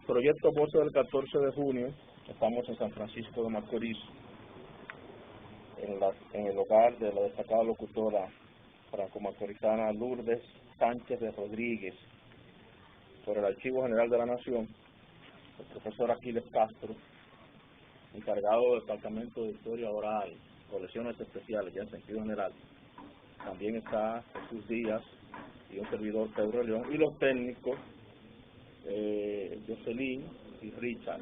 Proyecto Voces del 14 de junio, estamos en San Francisco de Macorís, en el hogar de la destacada locutora franco-macorizana Lourdes Sánchez de Rodríguez, por el Archivo General de la Nación, el profesor Aquiles Castro, encargado del Departamento de Historia Oral, colecciones especiales, ya en sentido general. También está Jesús Díaz y un servidor, Pedro León, y los técnicos Jocelyn y Richard,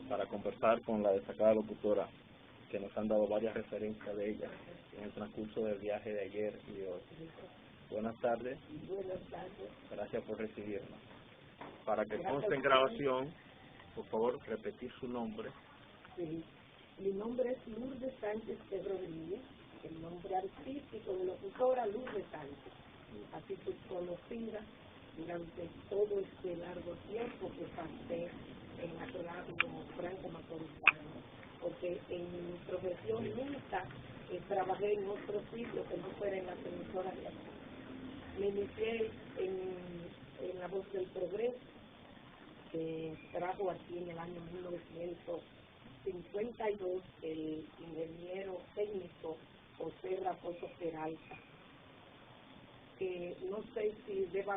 para conversar con la destacada locutora, que nos han dado varias referencias de ella en el transcurso del viaje de ayer y de hoy. Buenas tardes. Buenas tardes. Gracias por recibirnos. Para que conste en grabación, por favor, repetir su nombre. Sí. Mi nombre es Lourdes Sánchez de Rodríguez, el nombre artístico de locutora Lourdes Sánchez. Así fue conocida durante todo este largo tiempo que pasé en la radio franco-macorizana, porque en mi profesión nunca trabajé en otro sitio que no fuera en las emisoras de aquí. Me inicié en La Voz del Progreso, que trajo aquí en el año 1952 el ingeniero técnico José Raposo Peralta, que no sé si deba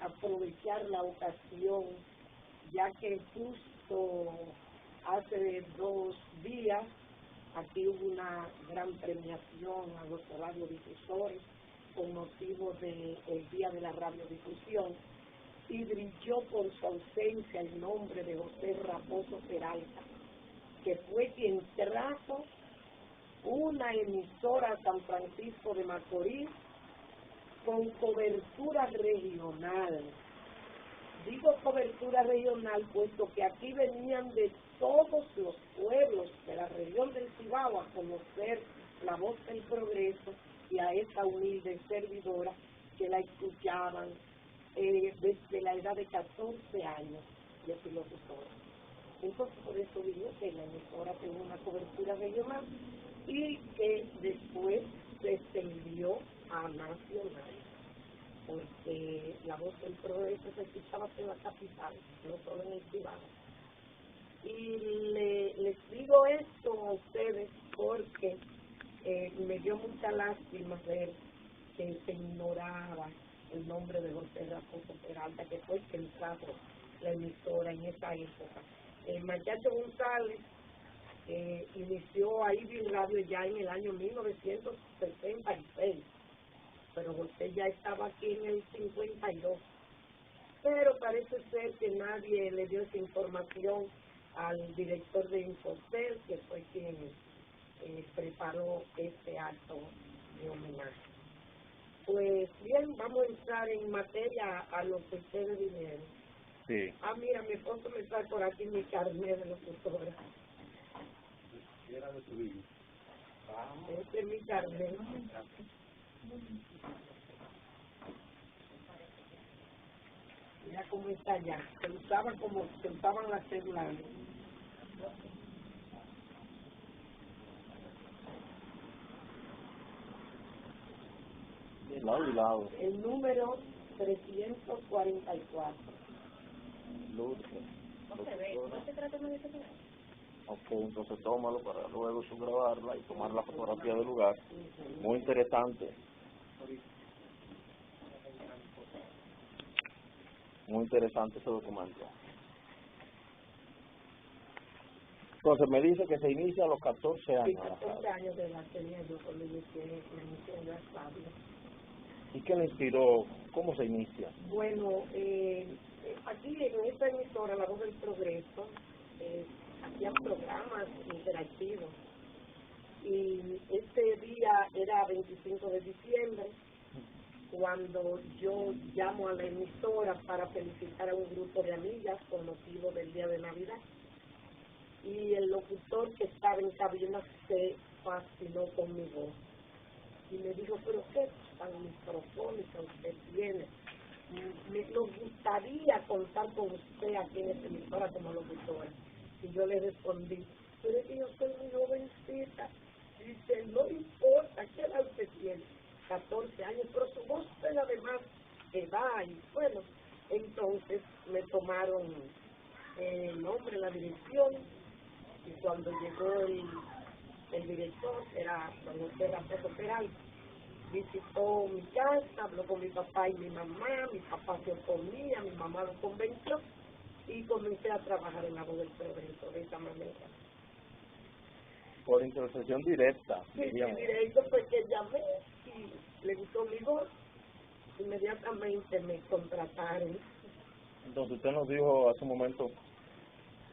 aprovechar la ocasión, ya que justo hace 2 días aquí hubo una gran premiación a los radiodifusores con motivo del Día de la Radiodifusión, y brilló por su ausencia el nombre de José Raposo Peralta, que fue quien trajo una emisora a San Francisco de Macorís con cobertura regional. Digo cobertura regional puesto que aquí venían de todos los pueblos de la región del Cibao a conocer La Voz del Progreso y a esta humilde servidora que la escuchaban desde la edad de 14 años de locutora. Entonces por eso digo que la emisora tenía una cobertura regional y que después se extendió a nacional, porque La Voz del Progreso se escuchaba en la capital, no solo en el Cibao. Y les digo esto a ustedes porque me dio mucha lástima ver que se ignoraba el nombre de José Raposo Peralta, que fue quien trajo la emisora en esa época. Machacho González inició ahí Ivy Radio ya en el año 1966, pero José ya estaba aquí en el 52. Pero parece ser que nadie le dio esa información al director de Infocel, que fue quien preparó este acto de homenaje. Pues bien, vamos a entrar en materia a lo que ustedes dijeron. Sí. Mira, mi esposo me trae por aquí mi carnet de locutora. Este es mi carnet. Mira cómo está allá. Se usaba como se usaban las cédulas. De lado y lado. El número 344. Lourdes. ¿No se ve? ¿No se trata de ese lugar? Ok, entonces tómalo para luego grabarla y tomar la fotografía del lugar. Muy interesante. Muy interesante ese documento. Entonces me dice que se inicia a los 14 años. Sí, 14 años de edad tenía yo cuando inicié en la radio. ¿Y qué le inspiró? ¿Cómo se inicia? Bueno, aquí en esta emisora, La Voz del Progreso, hacían programas interactivos. Y este día era 25 de diciembre, cuando yo llamo a la emisora para felicitar a un grupo de amigas con motivo del día de Navidad. Y el locutor que estaba en cabina se fascinó con mi voz. Y me dijo, pero qué tan microfónica usted tiene. Nos gustaría contar con usted aquí en esta emisora como locutora. Y yo le respondí, pero es que yo soy muy jovencita. Dice, no importa, ¿qué edad usted tiene? 14 años, pero su voz es además edad. Y bueno, entonces me tomaron el nombre, la dirección, y cuando llegó el director, era don José Raposo Peralta, visitó mi casa, habló con mi papá y mi mamá se oponía, mi mamá lo convenció, y comencé a trabajar en la voz del progreso de esa manera. Por intercesión directa. Sí, directo, fue que llamé y le gustó mi voz, inmediatamente me contrataron. Entonces usted nos dijo hace un momento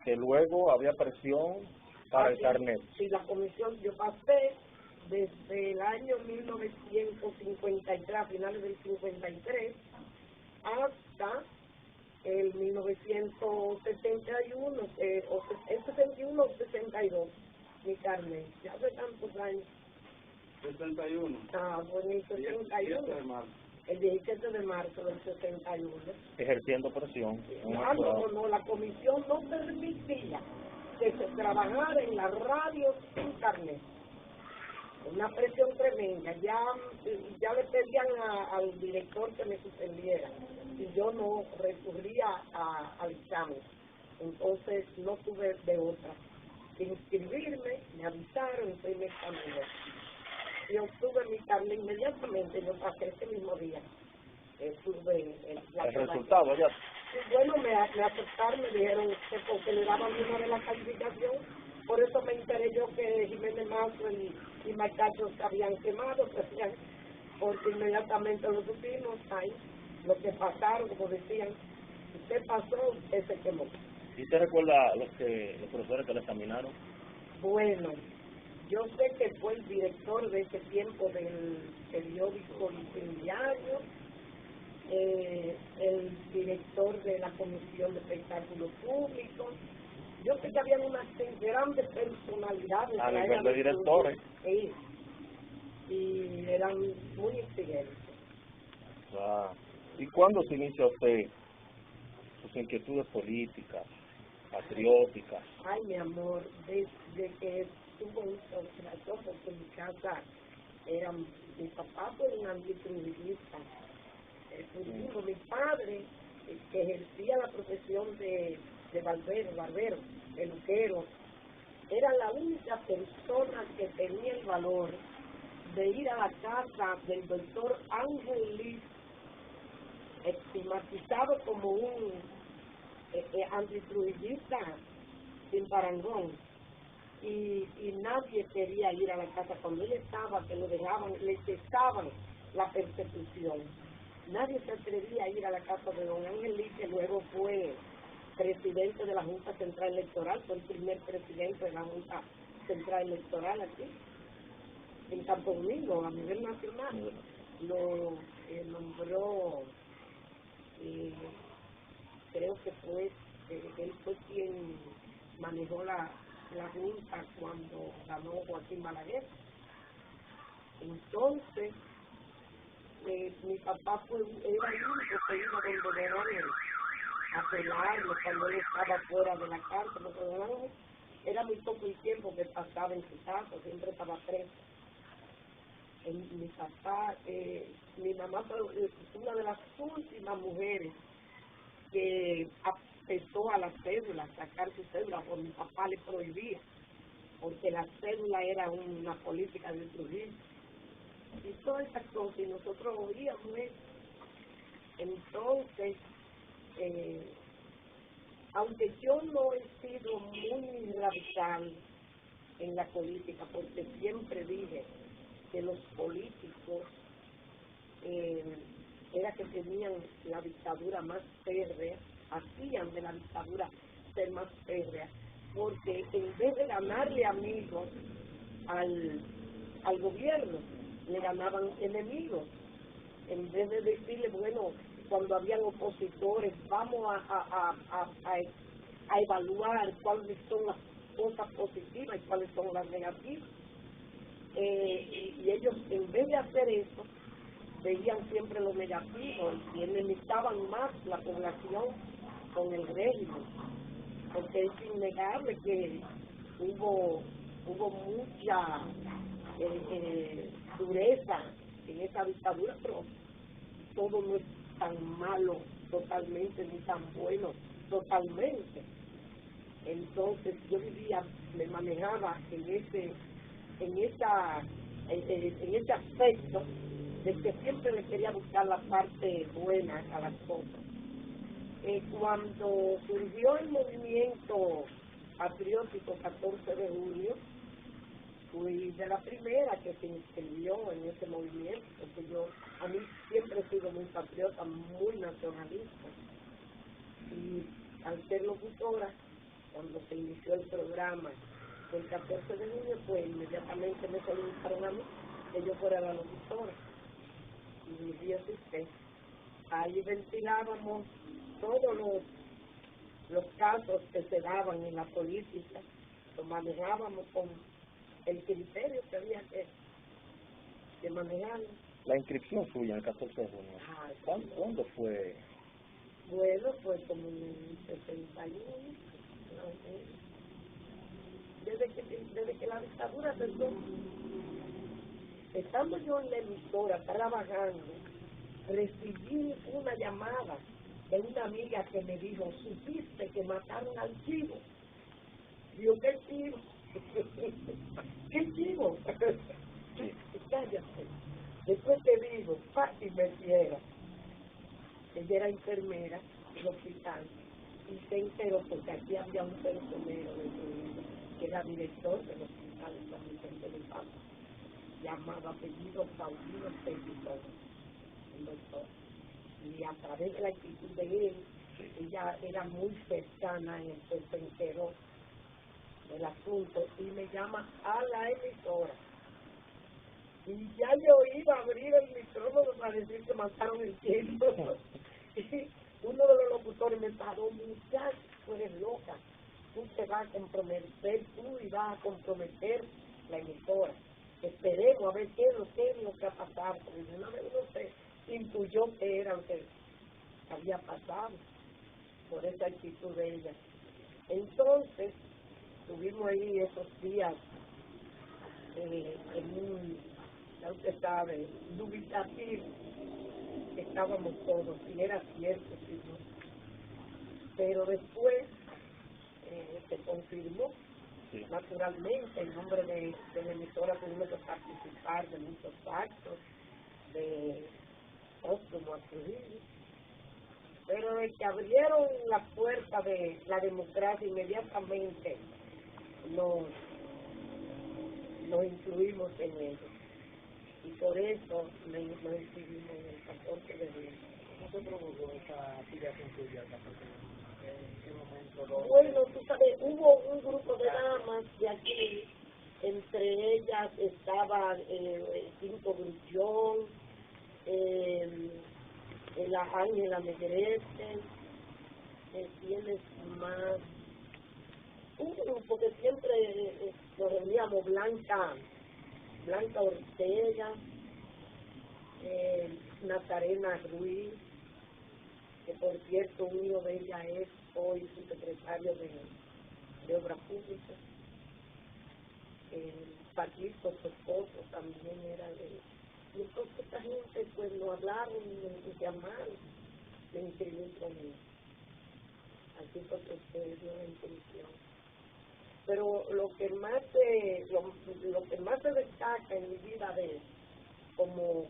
que luego había presión para el carnet. Sí, la comisión, yo pasé desde el año 1953, a finales del 53, hasta el 1971, el 61 o 62, mi carnet, ya hace tantos años. 61. Ah, bueno, el 61. El 17 de marzo del 61. Ejerciendo presión. No, la comisión no permitía que se trabajara en la radio sin carnet. Una presión tremenda. Ya le pedían al director que me suspendiera y yo no recurría al examen. Entonces no tuve de otra que inscribirme, me avisaron y me examiné. Y obtuve mi carnet inmediatamente, yo pasé ese mismo día. Tuve el resultado ya. Y bueno, me aceptaron, me dijeron que porque le daban una de la calificación, por eso me enteré yo que Jiménez Mazo y Macacho se habían quemado, porque inmediatamente lo supimos, ahí, lo que pasaron, como decían, usted pasó, usted se quemó. ¿Y usted recuerda los profesores que le examinaron? Bueno, yo sé que fue el director de ese tiempo del periódico Incendiario, el director de la Comisión de Espectáculos Públicos. Yo sé que había unas grandes personalidades. A nivel de directores. Sí, y eran muy exigentes. Ah. ¿Y cuándo se inicia usted sus inquietudes políticas, patrióticas? Ay, mi amor, desde que estuvo un contrato, porque en mi casa mi papá fue un antitrujillista. Mi padre, que ejercía la profesión de barbero, peluquero, era la única persona que tenía el valor de ir a la casa del doctor Ángel Liz, estigmatizado como un antitrujillista sin parangón, y nadie quería ir a la casa cuando él estaba, que lo dejaban, le cesaban la persecución. Nadie se atrevía a ir a la casa de don Ángel Liz, que luego fue presidente de la Junta Central Electoral, fue el primer presidente de la Junta Central Electoral aquí, en Santo Domingo, a nivel nacional. Lo nombró, creo que fue, él fue quien manejó la Junta cuando ganó Joaquín Balaguer. Entonces, mi papá era el único que iba donde Verón a apelarlo cuando él estaba fuera de la cárcel, porque Verón era muy poco el tiempo que pasaba en su casa, siempre estaba preso. Mi papá, mi mamá fue una de las últimas mujeres que apestó a la cédula, sacar su cédula, porque mi papá le prohibía, porque la cédula era una política de Trujillo. Y todas esas cosas, y nosotros oíamos eso. Entonces, aunque yo no he sido muy radical en la política, porque siempre dije que los políticos era que tenían la dictadura más férrea, hacían de la dictadura ser más férrea, porque en vez de ganarle amigos al gobierno, le ganaban enemigos. En vez de decirle, bueno, cuando habían opositores, vamos a evaluar cuáles son las cosas positivas y cuáles son las negativas. Y ellos, en vez de hacer eso, veían siempre lo negativo y enemistaban más la población con el régimen, porque es innegable que hubo mucha dureza en esa dictadura, pero todo no es tan malo totalmente ni tan bueno totalmente. Entonces yo me manejaba en ese aspecto de que siempre le quería buscar la parte buena a las cosas. Cuando surgió el movimiento patriótico 14 de julio, fui de la primera que se inscribió en ese movimiento, porque a mí siempre he sido muy patriota, muy nacionalista. Y al ser locutora, cuando se inició el programa el 14 de junio, pues inmediatamente me solicitaron a mí que yo fuera la locutora. Y dije, usted, ahí ventilábamos todos los casos que se daban en la política, lo manejábamos con el criterio que había que manejarlo. La inscripción suya el 14 de junio, ¿cuándo fue? Bueno, fue como en el 61, desde que la dictadura empezó. Estando yo en la emisora trabajando, recibí una llamada de una amiga que me dijo, ¿supiste que mataron al chivo? Digo, ¿qué chivo? ¿Qué chivo? Cállate. Después te digo, Pati Metiera, ella era enfermera del hospital, y se enteró porque aquí había un personero de su que era director del hospital de San Vicente de Paulo, llamado apellido Paulino Pepito, el doctor. Y a través de la actitud de él, ella era muy cercana y entonces se enteró del asunto y me llama a la emisora. Y ya yo iba a abrir el micrófono para decir que mataron el tiempo. Y uno de los locutores me paró, muchacho, tú eres loca, tú te vas a comprometer, tú y vas a comprometer la emisora. Esperemos a ver qué es lo que ha pasado, porque una vez uno se intuyó que era lo que había pasado por esa actitud de ella. Entonces, estuvimos ahí esos días en un, ya usted sabe, dubitativo, estábamos todos, si era cierto, si no. Pero después se confirmó, sí. Naturalmente, en nombre de la emisora tuvimos que participar de muchos actos, de póstumo a Trujillo. Pero de que abrieron la puerta de la democracia, inmediatamente nos incluimos en ello. Y por eso nos inscribimos en el 14 de julio. ¿Cómo se produjo esa afiliación suya al 14 de julio? ¿En qué momento? Bueno, tú sabes, hubo un grupo de damas de aquí, entre ellas estaba Cinco Grullón, la Ángela Negrete, ¿tienes más? Un grupo que siempre nos reuníamos, Blanca Ortega, Nazarena Ruiz, que por cierto un hijo de ella es hoy su secretario de Obras Públicas. Paquito, su esposo, también era de... Y entonces esta gente pues nos hablaron y nos llamaron de inscribir con él. Así fue que se dio la inscripción. Pero lo que más se destaca en mi vida de como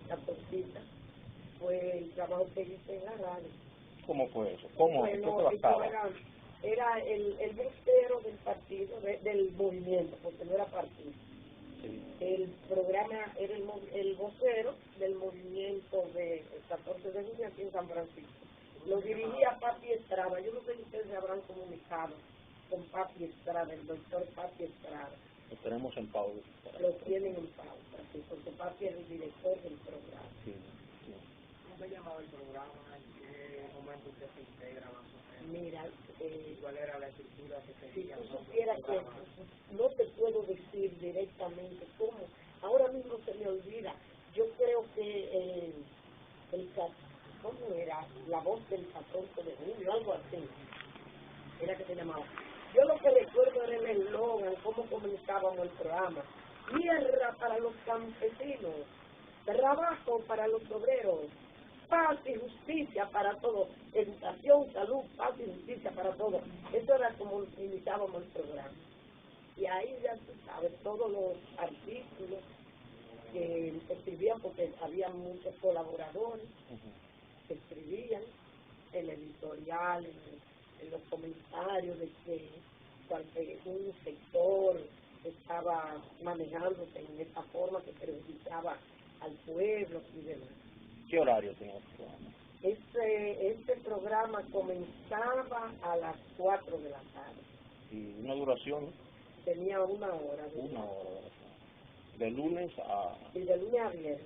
catorcita fue el trabajo que hice en la radio. ¿Cómo fue eso? ¿Cómo? Bueno, era el vocero del partido, del movimiento, porque no era partido. Sí. El programa era el vocero del movimiento del 14 de junio aquí en San Francisco. Lo dirigía Papi Estrada. Yo no sé si ustedes se habrán comunicado con Papi Estrada, el doctor Papi Estrada. Lo tenemos en pausa. Lo tienen en pausa, sí, porque Papi es el director del programa. Sí. ¿Cómo se llamaba el programa? ¿En qué momento usted se integra más o menos? Mira, ¿cuál era la estructura que tenía? Si tú supieras que no te puedo decir directamente cómo, ahora mismo se me olvida. Yo creo que ¿cómo era? La voz del 14 de julio, algo así, era que se llamaba. Yo lo que recuerdo era el eslogan, cómo comenzábamos el programa. Tierra para los campesinos, trabajo para los obreros, paz y justicia para todos, educación, salud, paz y justicia para todos. Eso era como iniciábamos el programa. Y ahí ya tú sabes, todos los artículos que escribían, porque había muchos colaboradores que escribían, el editorial, en los comentarios de que un sector estaba manejándose en esta forma que perjudicaba al pueblo y demás. ¿Qué horario tenía este programa? Este programa comenzaba a las 4 de la tarde. ¿Y una duración? Tenía 1 hora. Una hora de duración. ¿De lunes a...? Sí, de lunes a viernes.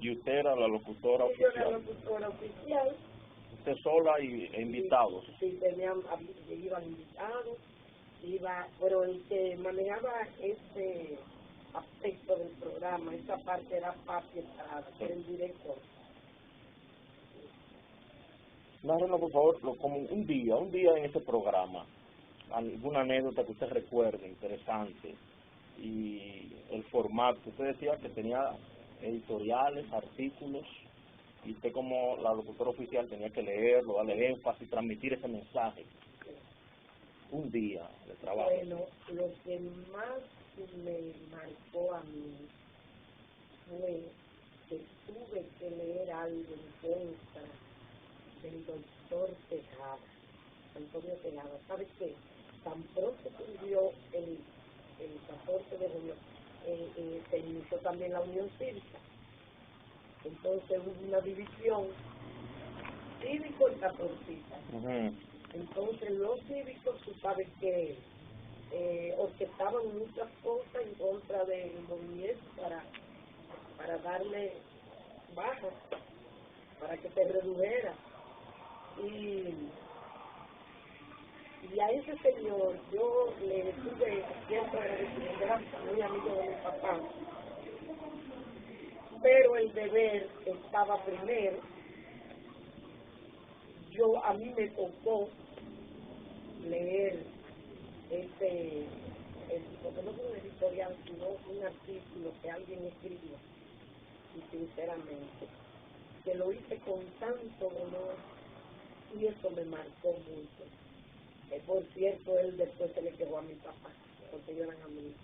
¿Y usted era la locutora sí, oficial? Yo era la locutora oficial. ¿Usted sola e invitados? Sí, iban invitados. Pero el que manejaba este aspecto del programa, esa parte era Papi Estrada, que era el director. Narrenos, por favor, como un día en este programa, alguna anécdota que usted recuerde interesante, y el formato. Usted decía que tenía editoriales, artículos, y usted como la locutora oficial tenía que leerlo, darle énfasis, transmitir ese mensaje. Un día de trabajo. Bueno, lo que más me marcó a mí fue que tuve que leer algo en contra del doctor Tejada, Antonio Tejada. ¿Sabe qué? Tan pronto surgió el 14 de junio, se inició también la Unión Cívica. Entonces hubo una división cívico y catorcista. Entonces los cívicos, tú sabes que orquestaban muchas cosas en contra del movimiento para darle baja, para que se redujera. Y a ese señor yo le tuve cierto agradecimiento, era muy amigo de mi papá, pero el deber estaba primero. A mí me tocó leer porque no fue un editorial, sino un artículo que alguien escribió, y sinceramente, que lo hice con tanto dolor, y eso me marcó mucho. Por cierto, él después se le quedó a mi papá, porque ellos eran amigos.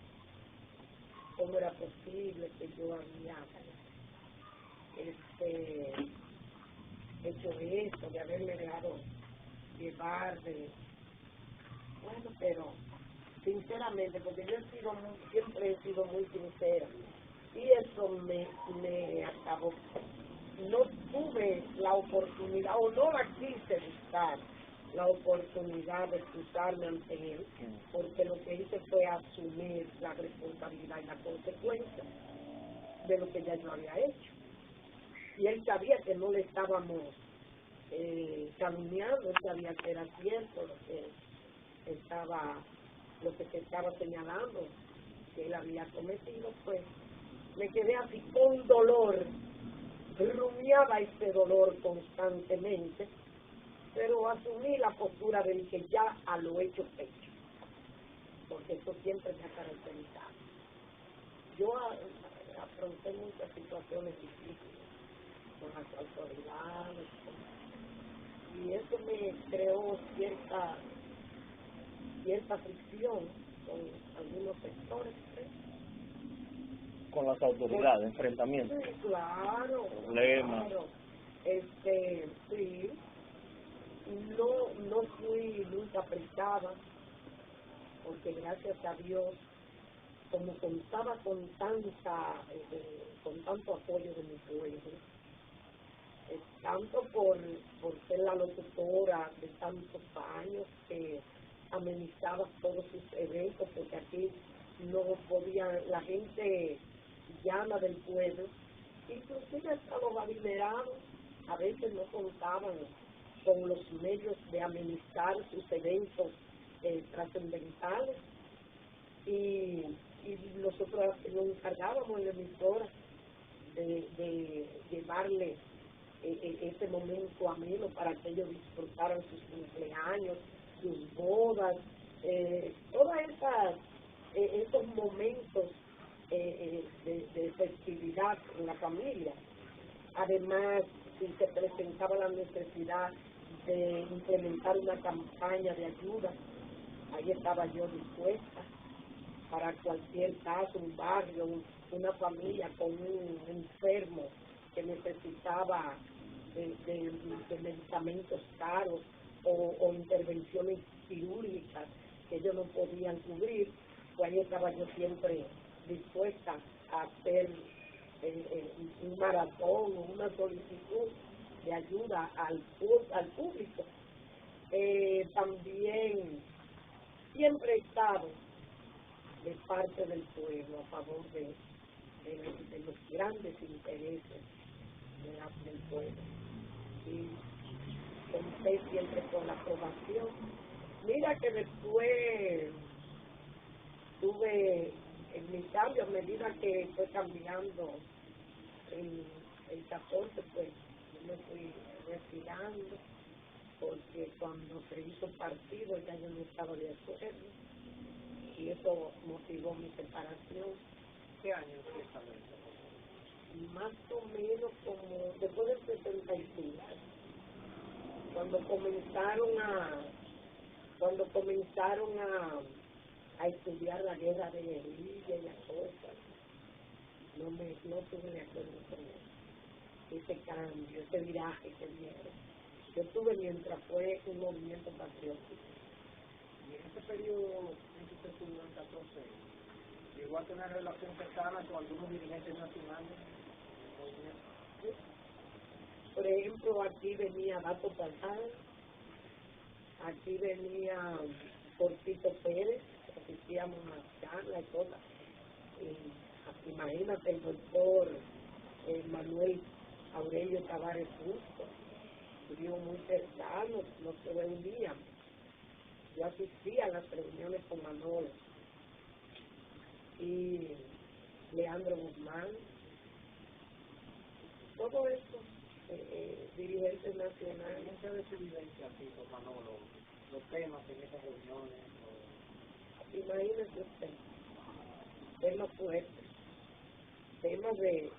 ¿Cómo era posible que yo había hecho esto, de haberme dejado llevar bueno, pero sinceramente, porque yo siempre he sido muy sincera, y eso me acabó. No tuve la oportunidad, o no la quise buscar, la oportunidad de excusarme ante él, porque lo que hice fue asumir la responsabilidad y la consecuencia de lo que ya yo había hecho. Y él sabía que no le estábamos calumniando, él sabía que era cierto lo que se estaba señalando que él había cometido. Pues me quedé así con dolor, rumiaba ese dolor constantemente, pero asumí la postura del que ya a lo hecho pecho, porque eso siempre me ha caracterizado. Yo afronté muchas situaciones difíciles con las autoridades, y eso me creó cierta fricción con algunos sectores. Con las autoridades, enfrentamientos. Sí, claro. Problemas. Claro. Sí. No fui nunca prestada, porque gracias a Dios, como contaba con tanto apoyo de mi pueblo, tanto por ser la locutora de tantos años que amenizaba todos sus eventos, porque aquí no podían, la gente llana del pueblo, inclusive hasta los adinerados, a veces no contaban con los medios de amenizar sus eventos trascendentales, y nosotros nos encargábamos en la emisora de llevarle ese momento ameno para que ellos disfrutaran sus cumpleaños, sus bodas, todas esos momentos de festividad en la familia. Además, si se presentaba la necesidad de implementar una campaña de ayuda, ahí estaba yo dispuesta para cualquier caso, un barrio, una familia con un enfermo que necesitaba de medicamentos caros o intervenciones quirúrgicas que ellos no podían cubrir, pues ahí estaba yo siempre dispuesta a hacer un maratón o una solicitud de ayuda al público. También siempre he estado de parte del pueblo a favor de los grandes intereses del pueblo, y conté siempre con la aprobación. Mira que después tuve en mi cambio, a medida que fue cambiando el 14, pues yo me fui retirando, porque cuando se hizo partido ya yo no estaba de acuerdo, y eso motivó mi separación. ¿Qué año empieza eso? Más o menos como después del 75, cuando comenzaron a estudiar la guerra de guerrilla y las cosas, no estuve de acuerdo con eso, ese cambio, ese viraje que dieron. Yo estuve mientras fue un movimiento patriótico. Y en ese periodo en que usted estuvo en 14, llegó a tener relación cercana con algunos dirigentes nacionales. Por ejemplo, aquí venía Dato Pazán, aquí venía Portito Pérez, asistíamos a una charla y cosas. Imagínate el doctor Manuel Aurelio Tavares Justo, estuvimos muy cercanos, nos reuníamos. Yo asistía a las reuniones con Manolo y Leandro Guzmán, todo eso, dirigentes nacionales. Mucha de su vivencia aquí con Manolo, los temas en esas reuniones. Imagínese usted, temas fuertes, temas de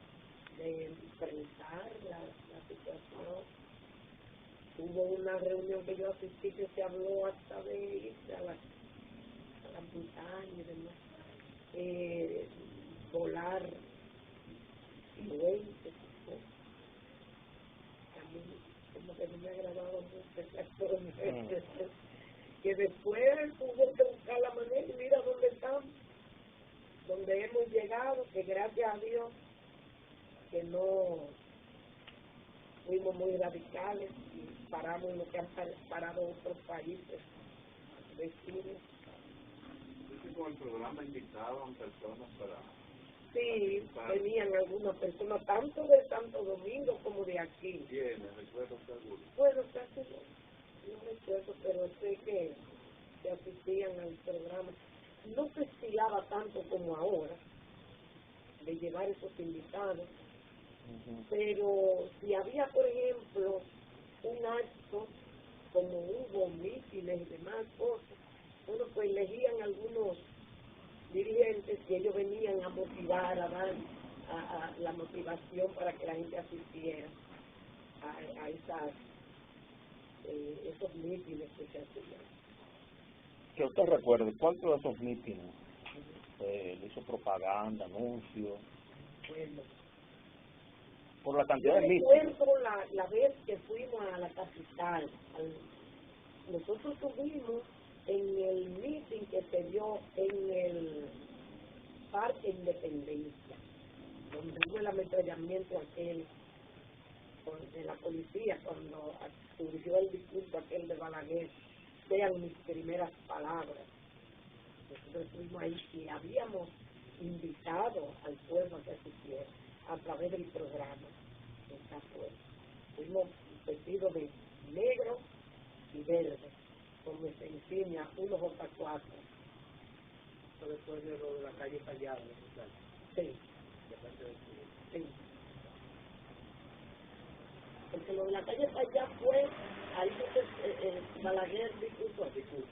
enfrentar la situación. Hubo una reunión que yo asistí que se habló hasta de irse a las montañas y demás, volar puentes, ¿no? A mí como que no me agradaba mucho esas cosas, que después hubo que buscar la manera y mira dónde estamos, donde hemos llegado, que gracias a Dios que no fuimos muy radicales y paramos en lo que han parado otros países vecinos. Con el programa invitaban personas para... Sí, venían algunas personas, tanto de Santo Domingo como de aquí. ¿Quiénes? ¿Recuerdo seguro? Bueno, casi no recuerdo, pero sé que asistían al programa. No se estilaba tanto como ahora, de llevar esos invitados. Pero si había, por ejemplo, un acto, como hubo mítines y demás cosas, bueno, pues elegían algunos dirigentes y ellos venían a motivar, a dar a la motivación para que la gente asistiera a esos mítines que se hacían. Que usted recuerde, ¿cuántos de esos mítines le hizo propaganda, anuncios? Bueno, Por la cantidad yo de mítines. recuerdo la vez que fuimos a la capital, nosotros tuvimos en el meeting que se dio en el Parque Independencia, donde hubo el ametrallamiento aquel de la policía cuando surgió el discurso aquel de Balaguer, sean mis primeras palabras. Nosotros estuvimos ahí y habíamos invitado al pueblo a que asistiera a través del programa. Fuimos vestidos de negro y verde, con nuestra insignia 1J4. Eso después de lo de la calle Callao, Sí. Sí. Porque lo de la calle Callao fue, ahí donde Balaguer dispuso.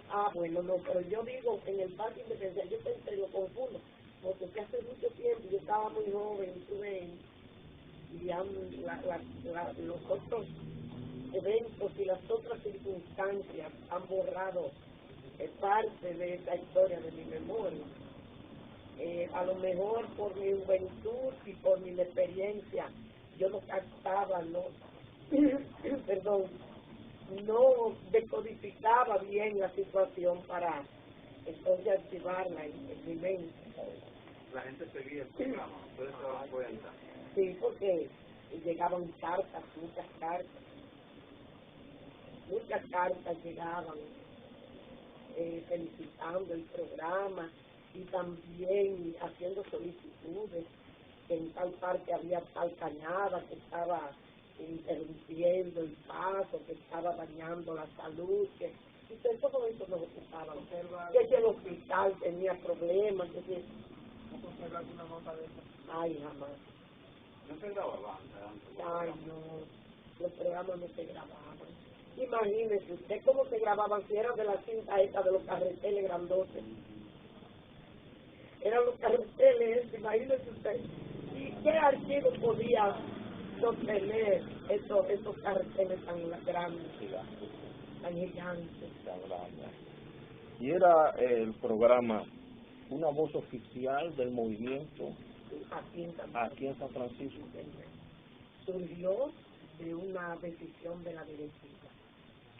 Ah, bueno, no, pero yo digo, en el Parque Independencia, yo pensé, lo confundo, porque hace mucho tiempo, yo estaba muy joven, estuve los otros eventos y las otras circunstancias han borrado parte de esa historia de mi memoria. A lo mejor por mi juventud y por mi experiencia, yo no captaba, no decodificaba bien la situación para entonces activarla en mi mente. La gente seguía el programa, ustedes se daban cuenta. Sí, porque llegaban cartas, muchas cartas llegaban felicitando el programa y también haciendo solicitudes que en tal parte había tal cañada que estaba interrumpiendo el paso, que estaba dañando la salud, que y todo eso nos ocupaban, que el hospital tenía problemas, que si... ¿No conservaste una nota de eso? Ay, jamás. No se grababa antes. Ay, no, los programas no se grababan. Imagínese usted cómo se grababan, si eran de la cinta esta de los carreteles grandotes. Eran los carreteles, imagínese usted. ¿Y qué archivo podía sostener esos carreteles tan grandes, tan gigantes? Y era el programa una voz oficial del movimiento aquí en San Francisco. Surgió de una decisión de la directiva.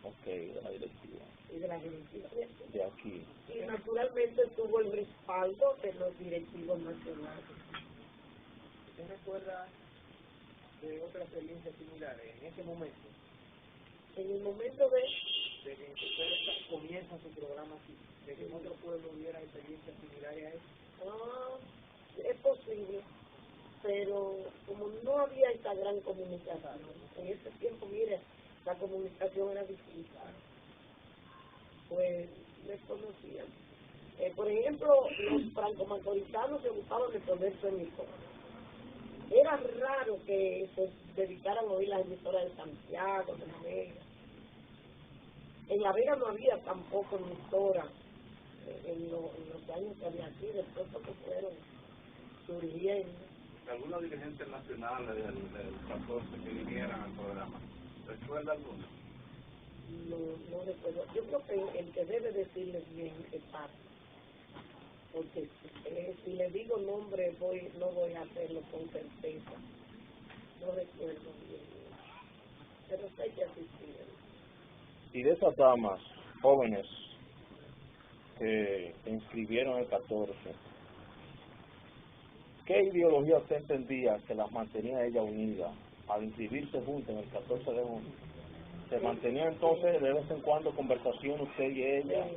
Ok, de la directiva. Y de la directiva de aquí. Y naturalmente tuvo el respaldo de los directivos nacionales. ¿Usted recuerda de otras experiencias similares en ese momento? En el momento de que ustedes comienzan su programa aquí, de que en otro pueblo hubiera experiencias similares a eso. Es posible, pero como no había esta gran comunicación, en ese tiempo, mire, la comunicación era difícil, pues les conocían. Por ejemplo, los franco-macorizanos se ocupaban de poner su emisora. Era raro que se dedicaran a oír las emisoras de Santiago, de La Vega. En La Vega no había tampoco emisora en los años que había aquí, después que fueron surgiendo. Algunos dirigentes nacionales del 14 que vinieran al programa, ¿recuerda alguno? No recuerdo. Yo creo que el que debe decirles bien es Paz, porque si le digo nombre no voy a hacerlo con certeza. No recuerdo bien, pero sé que asistieron. Y de esas damas jóvenes que se inscribieron el 14, ¿qué ideología usted entendía que las mantenía ella unidas al inscribirse juntas en el 14 de junio? ¿Se mantenía entonces de vez en cuando conversación usted y ella?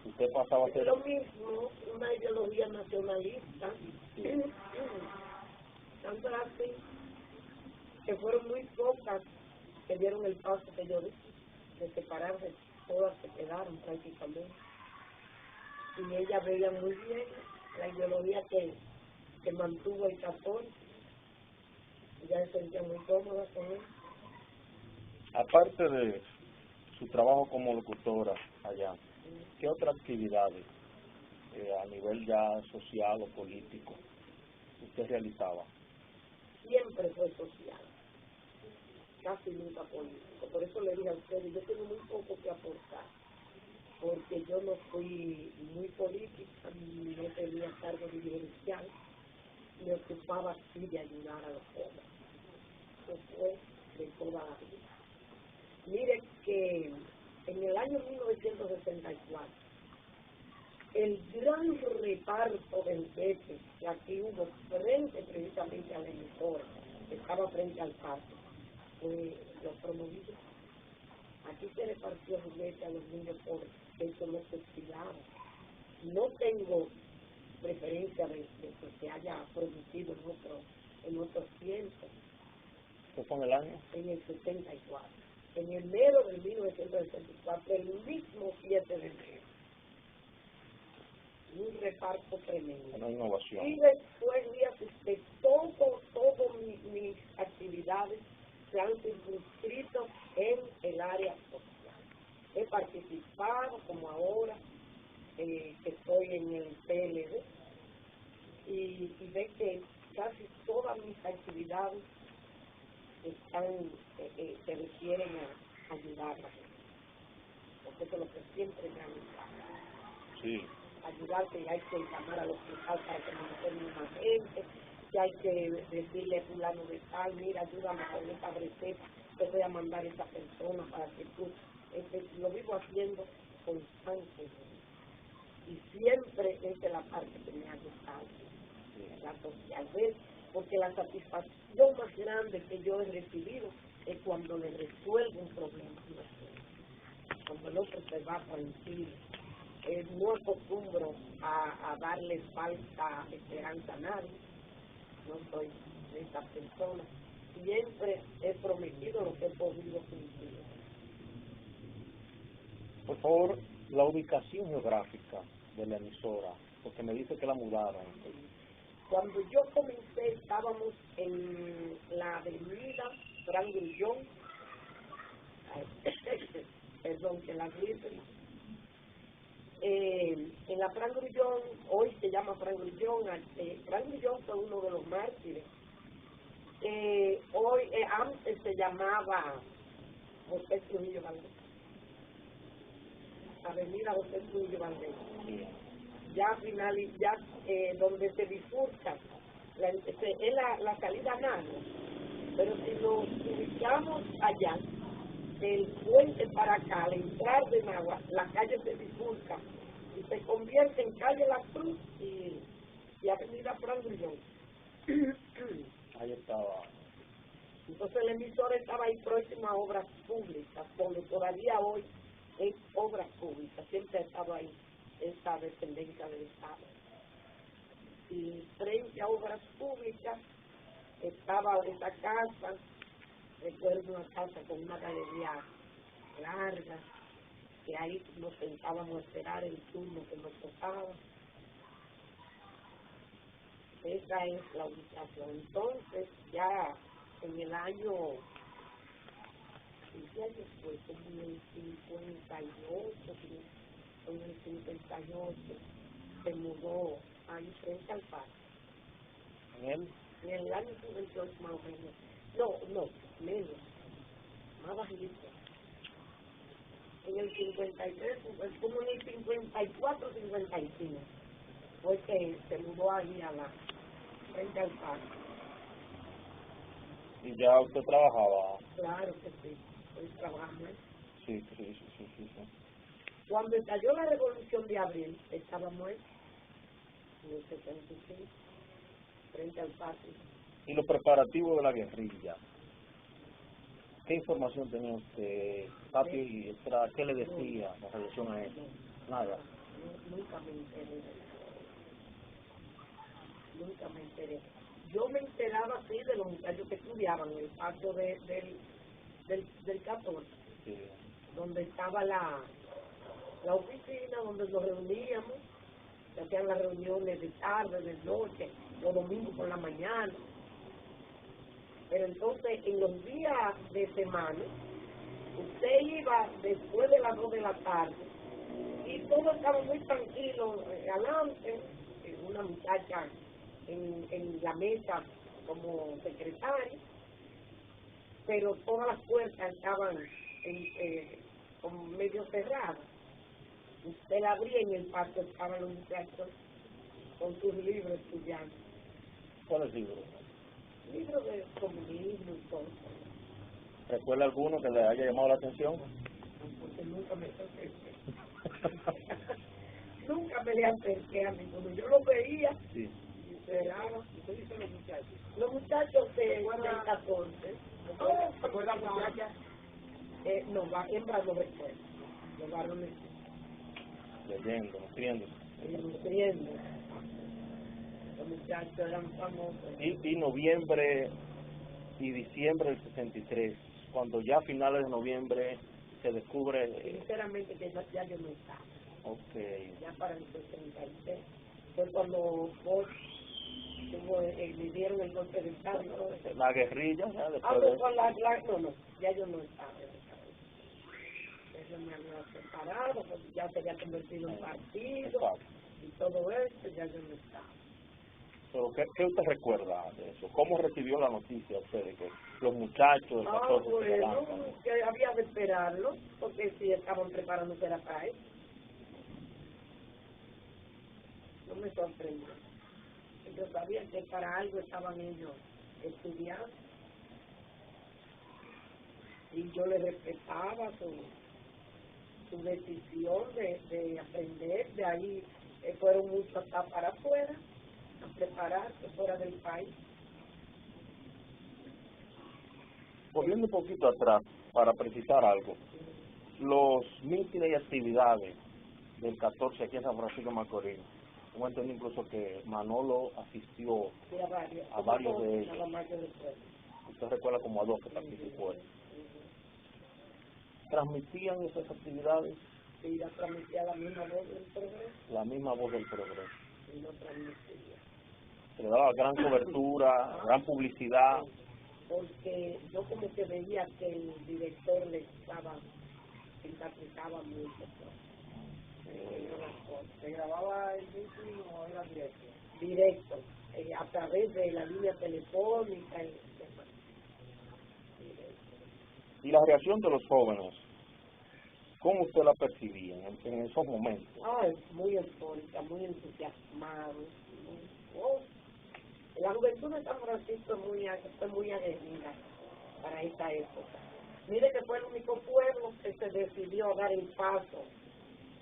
¿Usted pasaba a ser...? Lo mismo, una ideología nacionalista, tanto así que fueron muy pocas que dieron el paso que yo di, de separarse, todas se quedaron prácticamente. Y ella veía muy bien la ideología que mantuvo el 14, ya se sentía muy cómoda con él. Aparte de su trabajo como locutora allá, ¿qué otras actividades a nivel ya social o político usted realizaba? Siempre fue social, casi nunca político. Por eso le dije a ustedes, yo tengo muy poco que aportar, porque yo no fui muy política, ni no tenía cargo dirigencial, me ocupaba así de ayudar a los jóvenes. Eso fue de toda la vida. Mire que en el año 1964, el gran reparto del vete que aquí hubo frente precisamente a la emisora, que estaba frente al parque, fue lo promovido. Aquí se repartió juguete a los niños pobres, eso no se estilaba. No tengo preferencia de que se haya producido en otros tiempos. ¿Qué fue en el año? En el 74. En enero de 1964, el mismo 7 de enero. Un reparto tremendo. Una innovación. Y después de todas mis actividades se han circunscrito en el área social. He participado, como ahora, que estoy en el PLD, y ve que casi todas mis actividades están, se refieren a ayudarla, porque eso es lo que siempre me han dicho. Sí. Ayudarte, y hay que llamar al hospital para que me enferme más gente, que hay que decirle a fulano de tal, mira, ayúdame con esta receta, te voy a mandar a esa persona para que tú, lo vivo haciendo constantemente. Y siempre es de la parte que me ha gustado, la social, ¿ves? Porque la satisfacción más grande que yo he recibido es cuando le resuelvo un problema, cuando el otro se va tranquilo. No acostumbro a darle falsa esperanza a nadie, no soy de esa persona, siempre he prometido lo que he podido cumplir. Por favor, la ubicación geográfica de la emisora, porque me dice que la mudaron. Cuando yo comencé estábamos en la avenida Fran Grullón, perdón, que la gripe, en la Fran Grullón, hoy se llama Fran Grullón, Fran Grullón fue uno de los mártires, hoy, antes se llamaba José Trujillo Valdés, avenida José Trujillo Valdés, ya final, ya donde se bifurca, es la salida Nagua, pero si nos ubicamos allá, del puente para acá, al entrar de Nagua, la calle se bifurca y se convierte en calle La Cruz y avenida Fran Grullón. Ahí estaba. Entonces el emisor estaba ahí próximo a obras públicas, donde todavía hoy es obras públicas, siempre ha estado ahí esa dependencia del Estado. Y frente a obras públicas estaba esa casa, recuerdo una casa con una galería larga, que ahí nos sentábamos a esperar el turno que nos tocaba. Esa es la ubicación. Entonces, ya en el año, ¿en qué año fue? Como en el 58, se mudó ahí frente al parque. En el año 58 más o menos. No, menos, más bajito. En el 53, como en el 54, 55, fue que se mudó ahí a la frente al parque. ¿Y ya usted trabajaba? Claro que sí, estoy trabajando. Sí. Cuando estalló la Revolución de Abril, estábamos en el 75, frente al parque. Y los preparativos de la guerrilla. ¿Qué información tenía usted, papi, y extra? ¿Qué le decía en relación a eso? Nada. Nunca me enteré. Nunca me enteré. Yo me enteraba así de los muchachos que estudiaban en el patio del 14, Sí. donde estaba la oficina, donde nos reuníamos, se hacían las reuniones de tarde, de noche, los domingos por la mañana. Pero entonces, en los días de semana, usted iba después de las 2 de la tarde y todo estaba muy tranquilo, adelante, una muchacha en la mesa como secretaria, pero todas las puertas estaban como medio cerradas. Usted la abría y en el patio estaban los muchachos con sus libros estudiando. ¿Cuáles libros? Libros de comunismo y todo. ¿Recuerda alguno que le haya llamado la atención? Porque nunca me acerqué. Nunca me le acerqué a mí. Cuando yo lo veía, Sí. y esperaba. ¿Qué dicen los muchachos? Los muchachos del 14. ¿Se acuerdan muchachas? No, hembras no recuerdo. Los varones Leyendo, nutriendo. nutriendo. Los muchachos eran famosos. Y noviembre y diciembre del 63, cuando ya a finales de noviembre se descubre... Sinceramente que ya yo no estaba. Okay. Ya para el 63. Fue cuando le dieron el golpe de Estado. La guerrilla, ya después pues con no, ya yo no estaba. Yo me había separado, pues ya se había convertido en partido y todo esto, ya yo no estaba. Pero, ¿qué usted recuerda de eso? ¿Cómo recibió la noticia usted de que los muchachos del 14 se lanzan? Que había de esperarlo, porque si estaban preparándose la calle. No me sorprendió. Yo sabía que para algo estaban ellos estudiando. Y yo les respetaba su decisión de aprender. De ahí fueron muchos hasta para afuera, a prepararse fuera del país. Volviendo un poquito atrás, para precisar algo, los mítines y actividades del 14 aquí en San Francisco de Macorís, como entendí incluso que Manolo asistió Sí, a varios de ellos. A la marcha del pueblo. Usted recuerda como a 2 que participó él. ¿Transmitían esas actividades? Sí, la transmitía la misma voz del progreso. La misma voz del progreso. Y lo transmitía. Se le daba gran cobertura, gran publicidad. Porque yo como que veía que el director le encaprichaba mucho. ¿Se grababa el meeting o era directo? Directo, a través de la línea telefónica y demás. Y la reacción de los jóvenes, ¿cómo usted la percibía en esos momentos? Muy eufórica, muy entusiasmada. La juventud de San Francisco fue muy aguerrida para esta época. Mire que fue el único pueblo que se decidió a dar el paso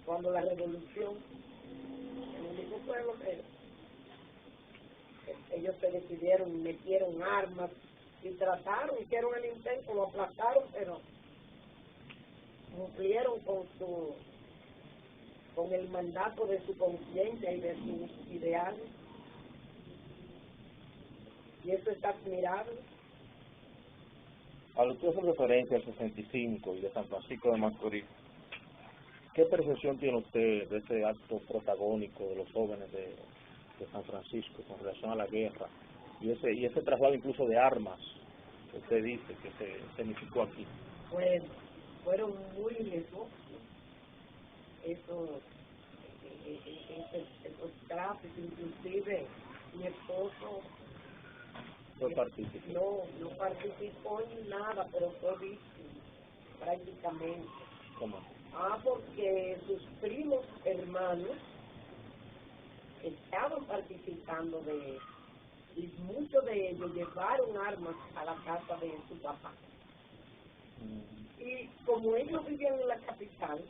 cuando la revolución, el único pueblo que ellos se decidieron, metieron armas y trataron, hicieron el intento, lo aplastaron, pero cumplieron con el mandato de su conciencia y de sus ideales. Y eso está admirable. Al usted hacer referencia al 65 y de San Francisco de Macorís, ¿qué percepción tiene usted de ese acto protagónico de los jóvenes de San Francisco con relación a la guerra y ese traslado incluso de armas que usted dice que se significó aquí? Pues fueron muy lejos esos tráficos, inclusive mi esposo no participó en nada, pero fue víctima prácticamente. ¿Cómo? Porque sus primos hermanos estaban participando de eso y muchos de ellos llevaron armas a la casa de su papá. Y como ellos vivían en la capital,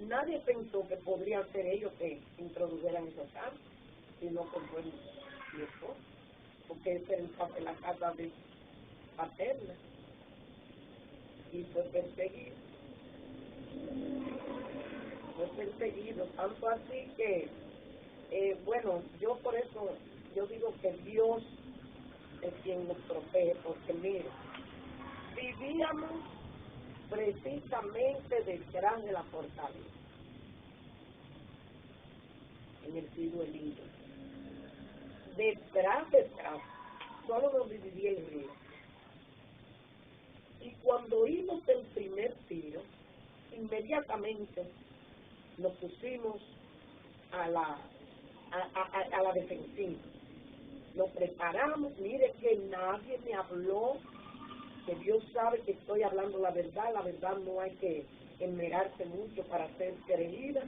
nadie pensó que podrían ser ellos que introdujeran esas armas, sino que fue mi esposo, porque esa era la casa de paterna y fue perseguido. Tanto así que, yo por eso, yo digo que Dios es quien nos protege, porque mire, vivíamos precisamente detrás de la fortaleza, en el siglo Elías, detrás, solo nos dividía el río. Y cuando oímos el primer tiro, inmediatamente nos pusimos a la defensiva. Nos preparamos, mire que nadie me habló, que Dios sabe que estoy hablando la verdad no hay que esmerarse mucho para ser creída.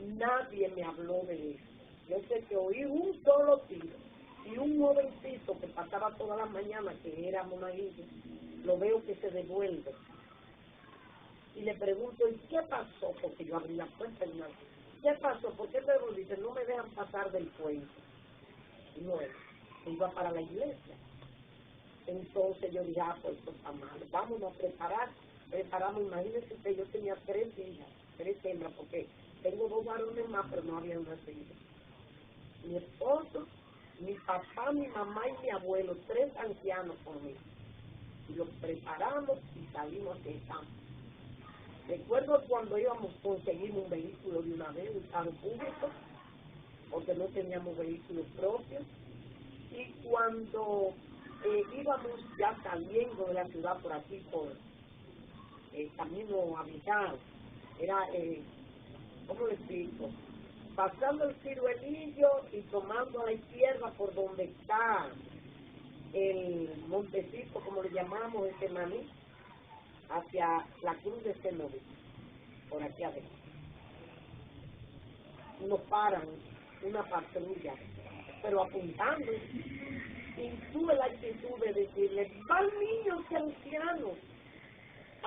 Nadie me habló de eso. Yo sé que oí un solo tiro y un jovencito que pasaba todas las mañanas, que era monaguillo, lo veo que se devuelve. Y le pregunto, ¿y qué pasó? Porque yo abrí la puerta y nada. ¿Qué pasó? ¿Por qué te devolviste? No me dejan pasar del puente. No, iba para la iglesia. Entonces yo dije, pues esto está mal. Vámonos a preparar. Preparamos, imagínense que yo tenía 3 hijas, 3 hembras, porque tengo 2 varones más, pero no habían nacido. Mi esposo, mi papá, mi mamá y mi abuelo, 3 ancianos conmigo. Y los preparamos y salimos de campo. Recuerdo cuando íbamos a conseguir un vehículo de una vez, un carro público, porque no teníamos vehículos propios. Y cuando íbamos ya saliendo de la ciudad por aquí, por el camino habitado, era, ¿cómo le explico? pasando el ciruelillo y tomando a la izquierda por donde está el montecito, como le llamamos, el maní, hacia la cruz de Cenoví, por aquí adentro. Nos paran una patrulla, pero apuntando, y tuve la actitud de decirle, van niños y ancianos,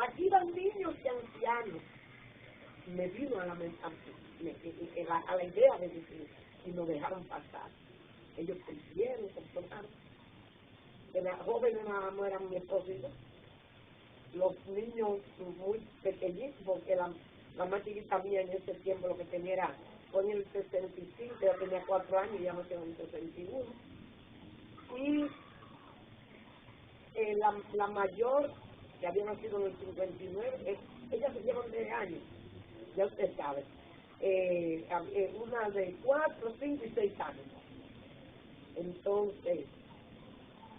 aquí van niños y ancianos. Me vino a la idea de decir, y nos dejaron pasar. Ellos cumplieron, comportaron. La joven no eran mi esposo y yo. Los niños muy pequeñitos, porque la más chiquita mía en ese tiempo lo que tenía era, fue en el 65, ya tenía 4 años y ya no tenía en el 61. Y la mayor, que había nacido en el 59, ellas se llevan 3 años, ya usted sabe, una de 4, 5 y 6 años. Entonces,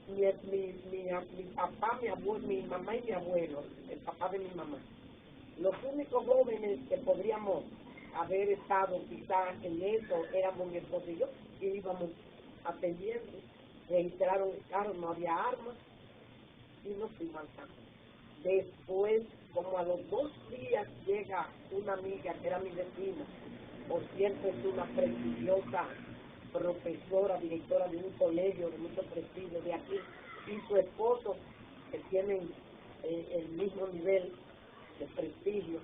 mi papá, mi abuelo, mi mamá y mi abuelo, el papá de mi mamá, los únicos jóvenes que podríamos haber estado quizás en eso éramos mi esposo y yo, y íbamos atendiendo. Registraron el carro, no había armas y nos fuimos al campo. Después, como a los 2 días, llega una amiga que era mi vecina, por cierto es una prestigiosa profesora, directora de un colegio de mucho prestigio de aquí, y su esposo, que tienen el mismo nivel de prestigio,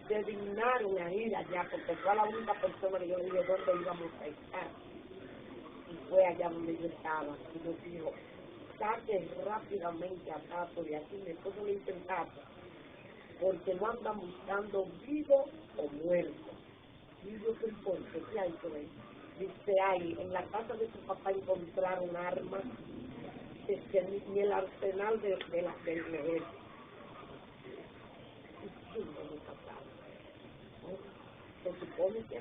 se dignaron a ir allá, porque fue la única persona que yo le dije dónde íbamos a estar, y fue allá donde yo estaba, y nos dijo, saque rápidamente a Tato de aquí, mi esposo lo intentaba, porque no andan buscando vivo o muerto. Y yo, ¿qué importa? ¿Qué hay por ahí? Dice, ahí, en la casa de su papá encontraron armas, ni el arsenal del ejército. Y sí, no me pasaba. Se supone que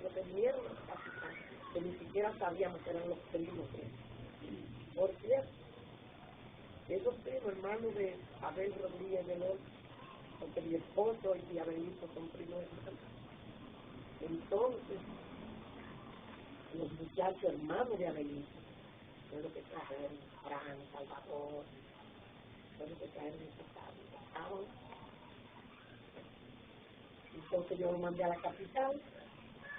lo tenían los capitanes, que ni siquiera sabíamos que eran los primos. Por cierto, esos primos, hermanos de Abel Rodríguez de López, porque mi esposo y Abelito son primos hermanos. Entonces, los muchachos hermanos de Abelito, fue lo que trajeron, Fran, Salvador, fue lo que trajeron esa. Entonces yo lo mandé a la capital,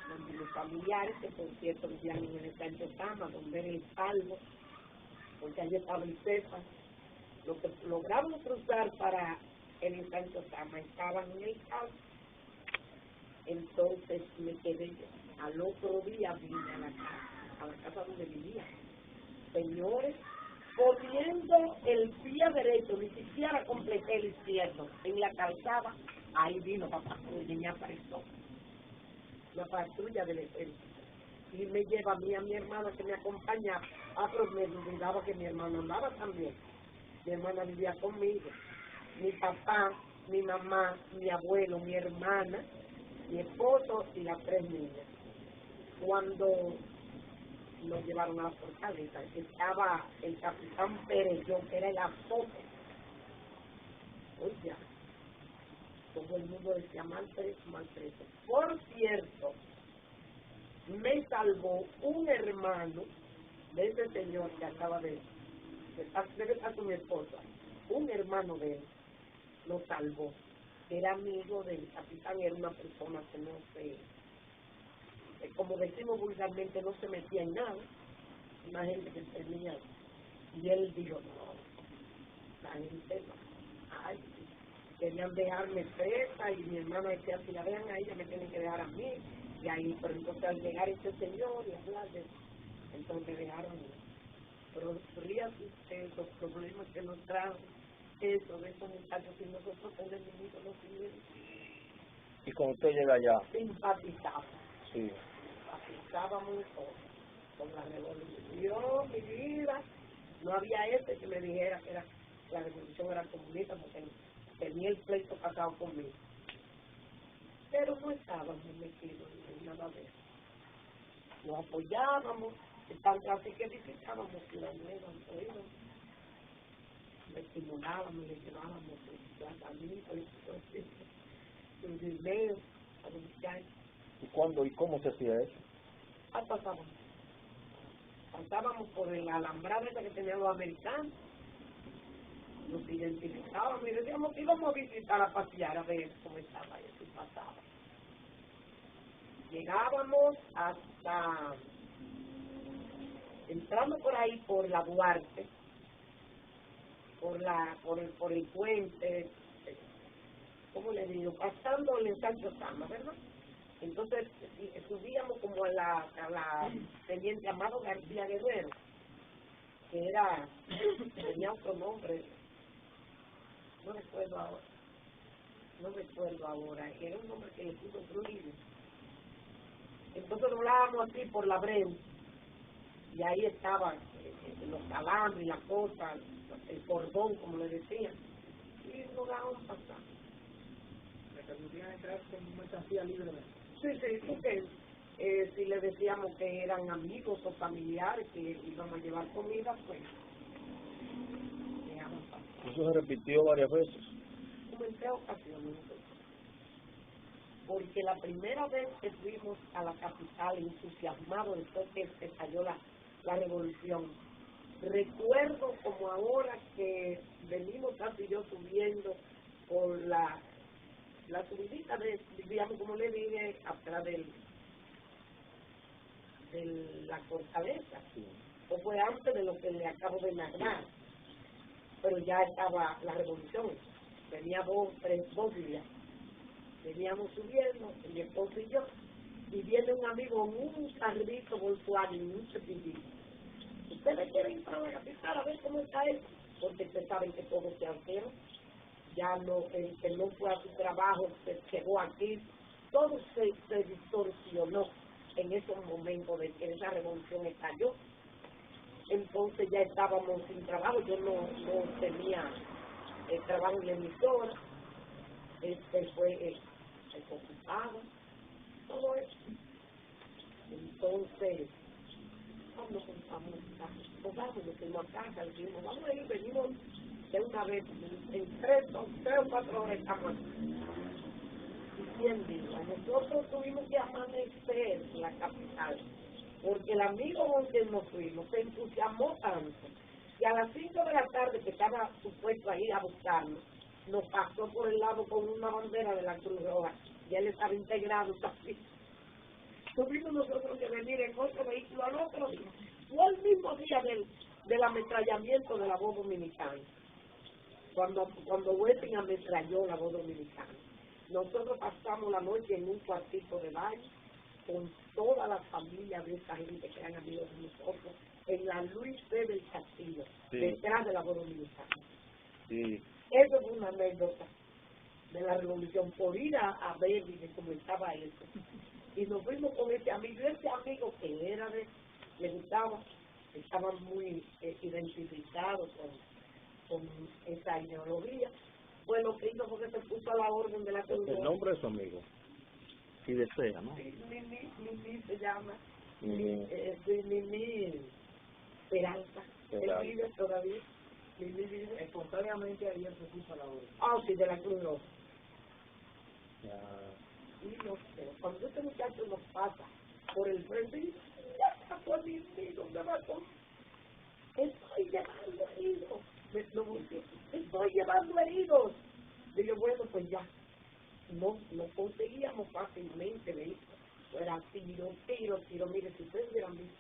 mandé a mis familiares, que por cierto vivían en el Sancho Sama, donde era el salvo, porque allí estaba el César. Lo que logramos cruzar para el Sancho Sama estaban en el salvo. Entonces me quedé, al otro día vine a la casa donde vivía. Señores, poniendo el pie derecho, ni siquiera completé el izquierdo, en la calzada, ahí vino la patrulla y me apareció. La patrulla del ejército. Y me lleva a mí, a mi hermana que me acompaña. Pero me olvidaba que mi hermana andaba también. Mi hermana vivía conmigo. Mi papá, mi mamá, mi abuelo, mi hermana, mi esposo y las 3 niñas. Cuando nos llevaron a la fortaleza, estaba el capitán Perellón, que era el azote. Oiga, todo el mundo decía malpreso. Por cierto, me salvó un hermano de ese señor que acaba de debe estar con mi esposa, un hermano de él lo salvó. Era amigo del capitán, era una persona que no se, como decimos vulgarmente, no se metía en nada, una gente que tenía, y él dijo, no, la gente no, ay, querían dejarme presa, y mi hermano decía, si la dejan a ella, me tienen que dejar a mí, y ahí, pero entonces al llegar este señor y hablar de, entonces me dejaron, pero ríase usted los problemas que nos trajo eso de esos muchachos, y nosotros con el ministro no sirven. Y cuando usted llega allá, Simpatizamos. sí. Simpatizábamos con la revolución, mi vida. No había ese que me dijera que la revolución era comunista, porque tenía el pleito pasado conmigo. Pero no estábamos metidos en nada de eso. Lo apoyábamos, tanto así que visitábamos Ciudad Nueva, le estimulábamos, le llevábamos tratamientos, sus videos, a dominicana. ¿Y cuándo y cómo se hacía eso? Pasábamos por el alambrado ese que tenían los americanos, nos identificábamos y decíamos que íbamos a visitar, a pasear, a ver cómo estaba eso y pasaba. Llegábamos hasta, entrando por ahí por la Duarte, por el puente, ¿cómo le digo? Pasando el Sancho Sama, ¿verdad? Entonces subíamos como a la teniente Amado García Guerrero, que tenía otro nombre, no recuerdo ahora, era un nombre que le puso Trujillo. Entonces doblábamos así por la Breu, y ahí estaban los calambres y las cosas, el cordón, como le decían, y nos daban pasar. ¿Le permitían entrar con mercancía libremente? Sí, porque si le decíamos que eran amigos o familiares que iban a llevar comida, pues dejaban pasar. Eso se repitió varias veces. Como en 3 ocasiones. Porque la primera vez que fuimos a la capital entusiasmados después que se cayó la revolución, recuerdo como ahora que venimos casi yo subiendo por la subidita digamos, como le dije, atrás de la fortaleza. Sí. O fue antes de lo que le acabo de narrar, pero ya estaba la revolución. Tenía 2 días. Veníamos subiendo, mi esposo y yo, y viene un amigo en un carrito Volkswagen, un cepillito. ¿Ustedes quieren ir para la capital a ver cómo está eso? Porque ustedes saben que todo se alteró. Ya no, el que no fue a su trabajo se quedó aquí. Todo se distorsionó en esos momentos de que esa revolución estalló. Entonces ya estábamos sin trabajo, yo no tenía trabajo en la emisora, fue ocupado, todo eso. Entonces, cuando pensamos, nos fuimos a casa, dijimos, vamos a ir, venimos de una vez, en 3 o 4 horas estamos aquí. Y bien digo, nosotros tuvimos que amanecer en la capital, porque el amigo con quien nos fuimos se entusiasmó tanto, que a las 5 de la tarde, que estaba supuesto a ir a buscarnos, nos pasó por el lado con una bandera de la Cruz Roja, y él estaba integrado también. Tuvimos nosotros que venir en otro vehículo al otro día. Fue el mismo día del ametrallamiento de la voz dominicana, cuando Wessing ametralló la voz dominicana. Nosotros pasamos la noche en un cuartito de baño con toda la familia de esa gente que eran amigos de nosotros, en la Luis C. del Castillo, sí, detrás de la voz dominicana. Sí. Eso fue una anécdota de la revolución, por ir a ver de cómo estaba eso. Y nos fuimos con ese amigo que era le gustaba, estaban muy identificados con esa ideología. Pues lo que hizo fue que se puso a la orden de la Cruz Roja. El nombre de su amigo, si desea, ¿no? Mimi se llama, Mimi Esperanza. Él vive todavía. Mimi vive. Espontáneamente ayer se puso a la orden. Sí, de la Cruz Roja. Ya. Y no sé, cuando este muchacho nos pasa por el frente, y ya sacó a mi amigo, me mató. Estoy llevando heridos. Estoy llevando heridos. Digo, bueno, pues ya. No conseguíamos fácilmente vehículos. Era tiro. Mire, si ustedes hubieran visto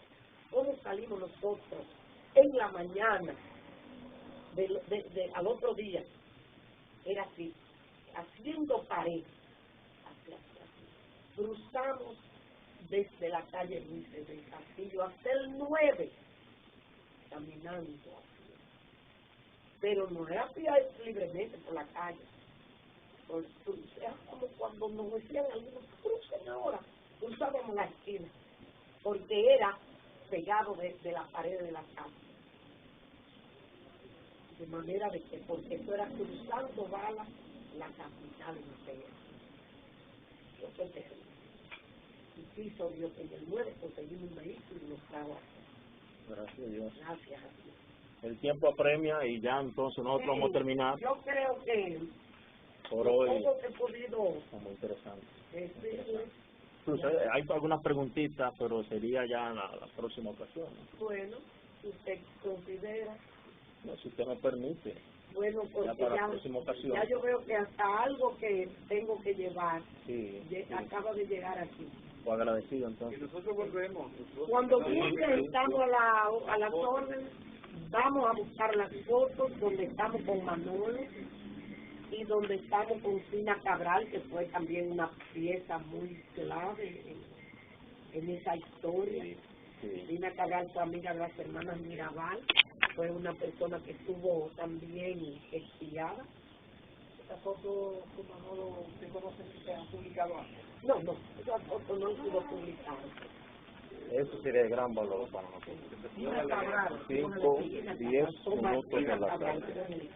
cómo salimos nosotros en la mañana al otro día, era así, haciendo pared. Cruzamos desde la calle Luis del Castillo hasta el 9, caminando. Pero no era libremente por la calle. Era como cuando nos decían algunos, crucen ahora, cruzábamos la esquina, porque era pegado de la pared de la casa. De manera de que, porque eso era cruzando balas, la capital entera. Yo fue terrible. Y quiso Dios que en el 9 conseguimos un vehículo y nos trajo aquí. Gracias a Dios. Gracias a Dios. El tiempo apremia y ya entonces nosotros vamos a terminar. Yo creo que por hoy Todo que he podido está muy interesante. decirle. Incluso hay algunas preguntitas, pero sería ya en la próxima ocasión, ¿no? Bueno, si usted considera, No, si usted me permite, bueno, porque para la próxima ocasión. ya yo veo que hasta algo que tengo que llevar Sí, sí. acaba de llegar aquí. Pues agradecido entonces. Y nosotros volvemos. Cuando guste, estamos a las órdenes, vamos a buscar las fotos donde estamos con Manolo y donde estamos con Sina Cabral, que fue también una pieza muy clave en esa historia. Sí. Sina Cabral fue amiga de las hermanas Mirabal, fue una persona que estuvo también espiada. Esta foto, como no se conoce si se han publicado antes. No, esa foto no ha sido publicada. Eso sería de gran valor para nosotros. Sina Cabral, 5, 10 minutos de la tarde. tarde.